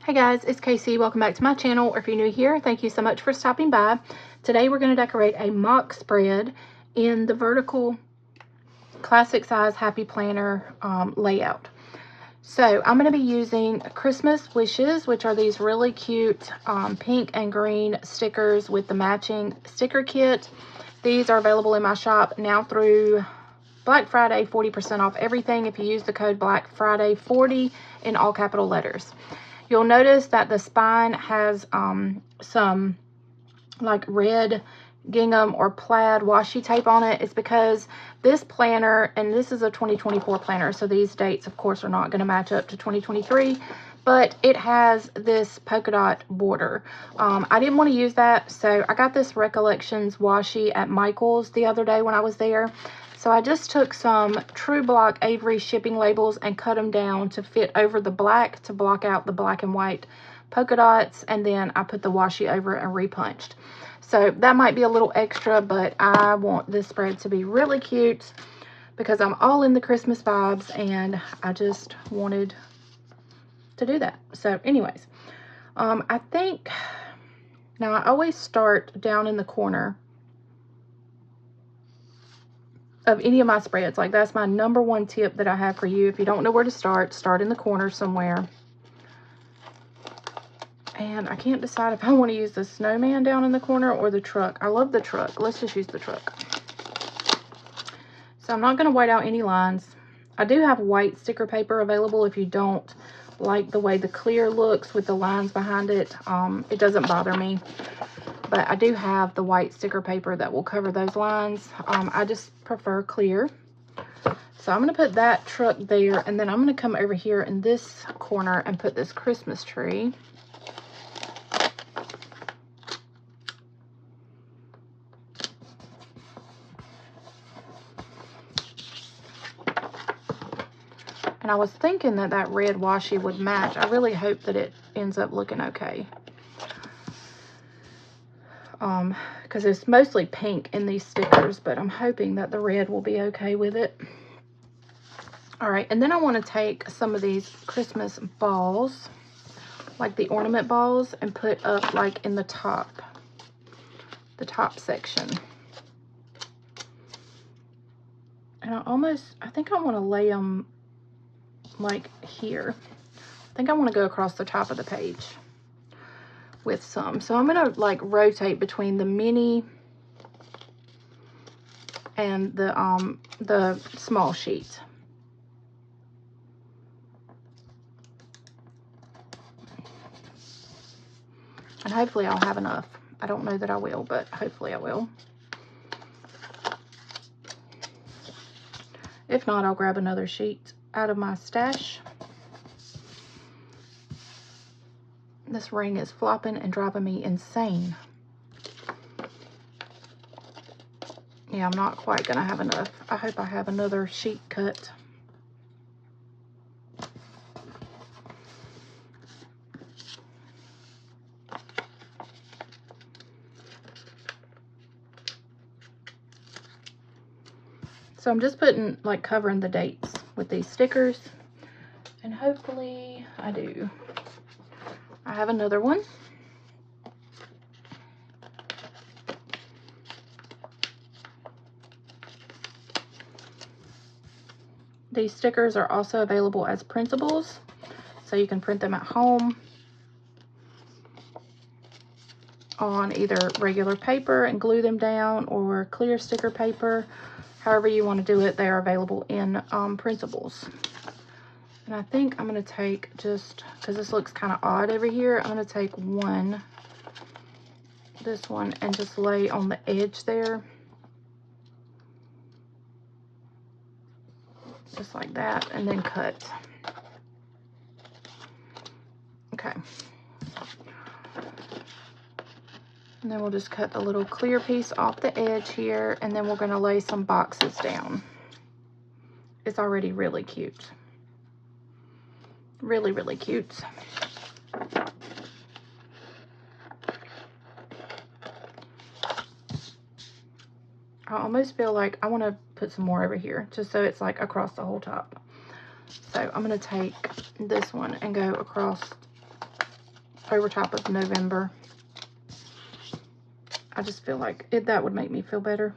Hey guys, it's Casey. Welcome back to my channel. Or if you're new here, thank you so much for stopping by. Today we're going to decorate a mock spread in the vertical classic size happy planner layout. So I'm going to be using Christmas wishes, which are these really cute pink and green stickers with the matching sticker kit. These are available in my shop now through Black Friday, 40% off everything if you use the code Black Friday 40 in all capital letters. You'll notice that the spine has some like red gingham or plaid washi tape on it. It's because this planner, and this is a 2024 planner, so these dates of course are not going to match up to 2023, but it has this polka dot border. I didn't want to use that, so I got this Recollections washi at Michael's the other day when I was there. So I just took some True Block Avery shipping labels and cut them down to fit over the black to block out the black and white polka dots, and then I put the washi over and repunched. So that might be a little extra, but I want this spread to be really cute because I'm all in the Christmas vibes and I just wanted to do that. So anyways, I think, now I always start down in the corner of any of my spreads. Like, that's my number one tip that I have for you. If you don't know where to start in the corner somewhere. And I can't decide if I want to use the snowman down in the corner or the truck. I love the truck. Let's just use the truck. So I'm not going to white out any lines. I do have white sticker paper available if you don't like the way the clear looks with the lines behind it. It doesn't bother me. But I do have the white sticker paper that will cover those lines. I just prefer clear. So I'm going to put that truck there, and then I'm going to come over here in this corner and put this Christmas tree. And I was thinking that that red washi would match. I really hope that it ends up looking okay. Because it's mostly pink in these stickers, but I'm hoping that the red will be okay with it. All right, and then I want to take some of these Christmas balls, like the ornament balls, and put up like in the top section. And I think I want to lay them like here. I think I want to go across the top of the page with some. So I'm going to like rotate between the mini and the small sheet. And hopefully I'll have enough. I don't know that I will, but hopefully I will. If not, I'll grab another sheet out of my stash. This ring is flopping and driving me insane. Yeah, I'm not quite gonna have enough. I hope I have another sheet cut. So I'm just putting, like, covering the dates with these stickers, and hopefully I do. I have another one. These stickers are also available as printables, so you can print them at home on either regular paper and glue them down, or clear sticker paper. However you want to do it, they are available in printables. And I think I'm going to take, just because this looks kind of odd over here, I'm going to take this one, and just lay on the edge there. Just like that, and then cut. Okay. And then we'll just cut the little clear piece off the edge here, and then we're going to lay some boxes down. It's already really cute. Really, really cute. I almost feel like I want to put some more over here, just so it's like across the whole top. So I'm going to take this one and go across over top of November. I just feel like that would make me feel better.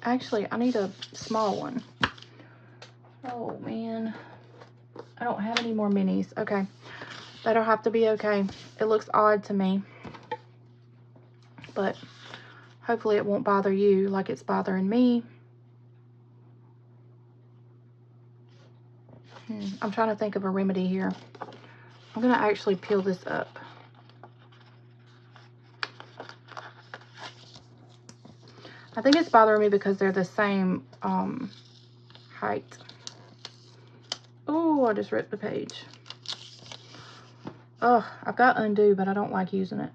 Actually, I need a small one. Oh, man. I don't have any more minis. Okay. That'll have to be okay. It looks odd to me. But hopefully it won't bother you like it's bothering me. I'm trying to think of a remedy here. I'm going to actually peel this up. I think it's bothering me because they're the same height. Oh, I just ripped the page. Ugh, I've got undo, but I don't like using it.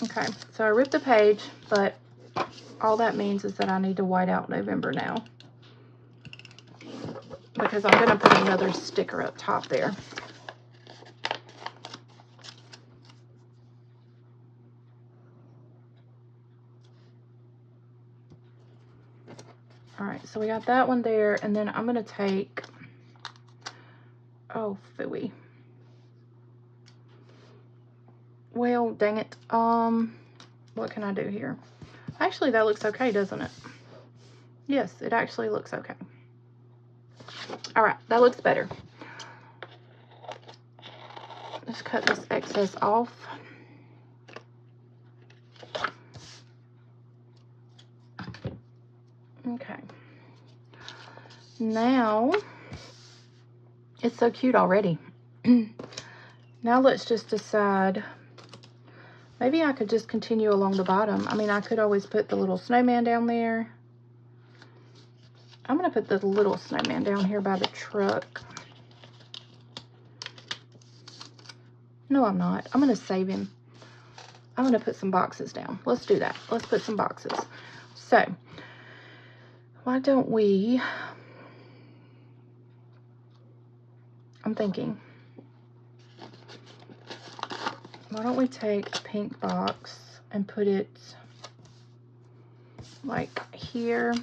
Okay, so I ripped the page, but all that means is that I need to white out November now, because I'm going to put another sticker up top there. All right, so we got that one there, and then I'm going to take, oh, phooey. Well, dang it. What can I do here? Actually, that looks okay, doesn't it? Yes, it actually looks okay. All right, that looks better. Just cut this excess off. Okay. Now, it's so cute already. Now let's just decide. Maybe I could just continue along the bottom. I mean, I could always put the little snowman down there. I'm going to put the little snowman down here by the truck. No, I'm not. I'm going to save him. I'm going to put some boxes down. Let's do that. Let's put some boxes. So, why don't we... I'm thinking... Why don't we take a pink box and put it like here.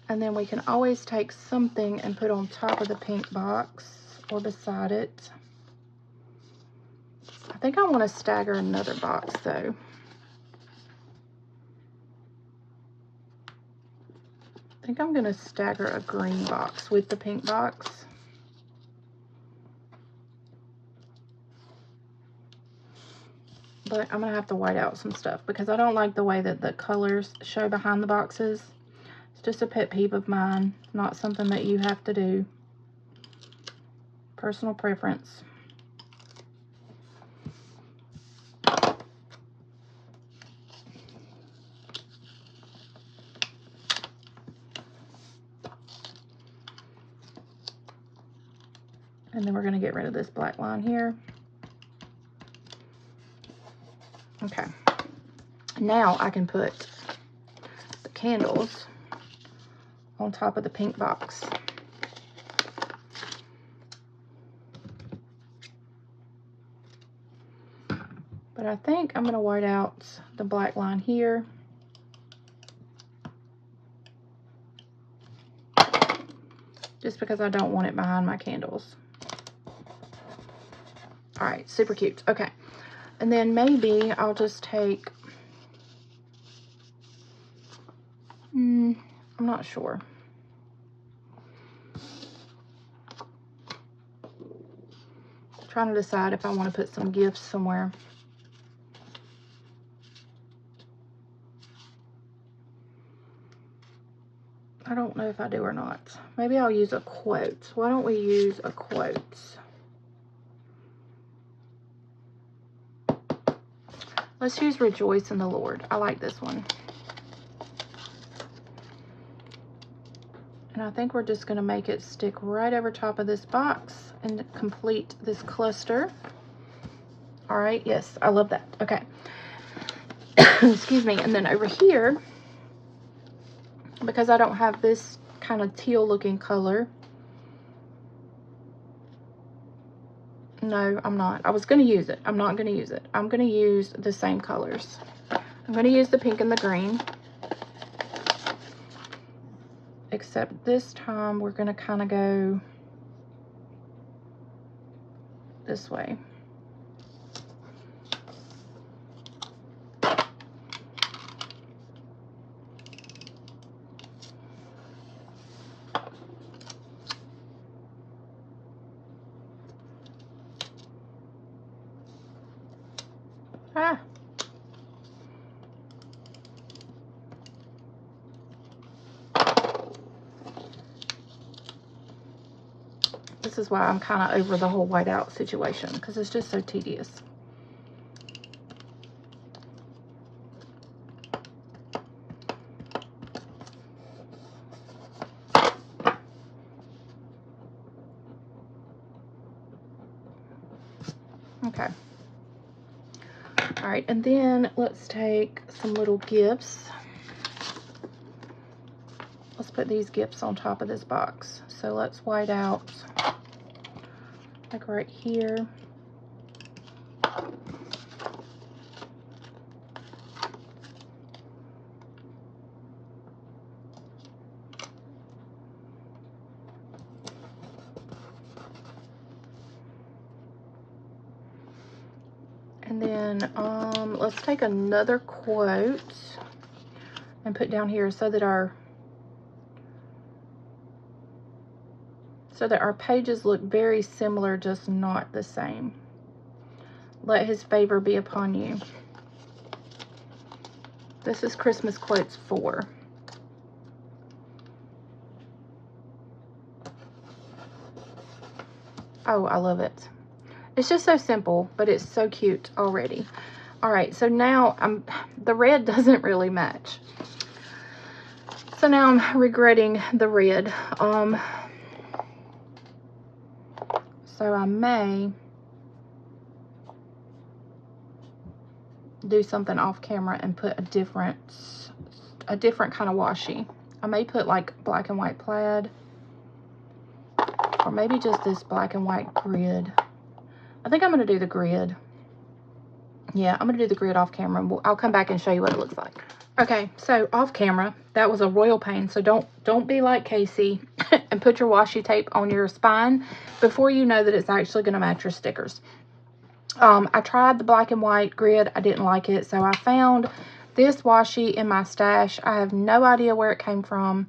And then we can always take something and put on top of the pink box or beside it. I think I want to stagger another box though. I think I'm going to stagger a green box with the pink box. But I'm going to have to white out some stuff because I don't like the way that the colors show behind the boxes. It's just a pet peeve of mine, not something that you have to do. Personal preference. And then we're going to get rid of this black line here. Okay. Now I can put the candles on top of the pink box. But I think I'm going to white out the black line here. Just because I don't want it behind my candles. All right, super cute. Okay. And then maybe I'll just take, I'm not sure. Trying to decide if I want to put some gifts somewhere. I don't know if I do or not. Maybe I'll use a quote. Why don't we use a quote? Let's use Rejoice in the Lord. I like this one. And I think we're just going to make it stick right over top of this box and complete this cluster. All right, yes, I love that. Okay. Excuse me. And then over here, because I don't have this kind of teal looking color. No, I'm not. I was going to use it. I'm not going to use it. I'm going to use the same colors. I'm going to use the pink and the green. Except this time we're going to kind of go this way. Ah. This is why I'm kind of over the whole whiteout situation, because it's just so tedious. Okay. All right, and then let's take some little gifts. Let's put these gifts on top of this box. So let's white out, like right here. And then let's take another quote and put down here so that our pages look very similar, just not the same. Let his favor be upon you. This is Christmas quotes 4. Oh, I love it. It's just so simple, but it's so cute already. All right, so now the red doesn't really match. So now I'm regretting the red. So I may do something off camera and put a different kind of washi. I may put like black and white plaid, or maybe just this black and white grid. I think I'm going to do the grid. Yeah, I'm going to do the grid off camera. I'll come back and show you what it looks like. Okay, so off camera, that was a royal pain. So don't be like Casey and put your washi tape on your spine before you know that it's actually going to match your stickers. I tried the black and white grid. I didn't like it. So I found this washi in my stash. I have no idea where it came from.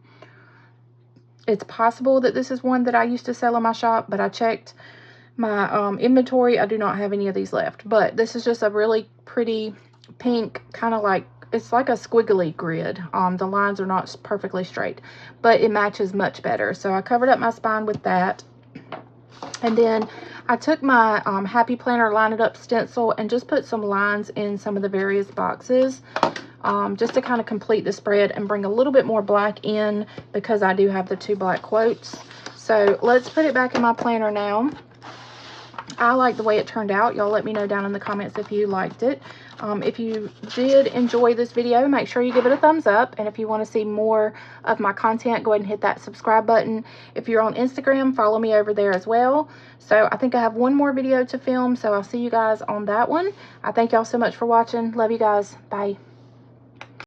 It's possible that this is one that I used to sell in my shop, but I checked my inventory. I do not have any of these left. But this is just a really pretty pink, kind of like, it's like a squiggly grid. The lines are not perfectly straight, but it matches much better. So I covered up my spine with that. And then I took my Happy Planner Line It Up stencil and just put some lines in some of the various boxes, just to kind of complete the spread and bring a little bit more black in, because I do have the 2 black quotes. So let's put it back in my planner now. I like the way it turned out. Y'all let me know down in the comments if you liked it. If you did enjoy this video, make sure you give it a thumbs up. And if you want to see more of my content, go ahead and hit that subscribe button. If you're on Instagram, follow me over there as well. So I think I have one more video to film, so I'll see you guys on that one. I thank y'all so much for watching. Love you guys. Bye.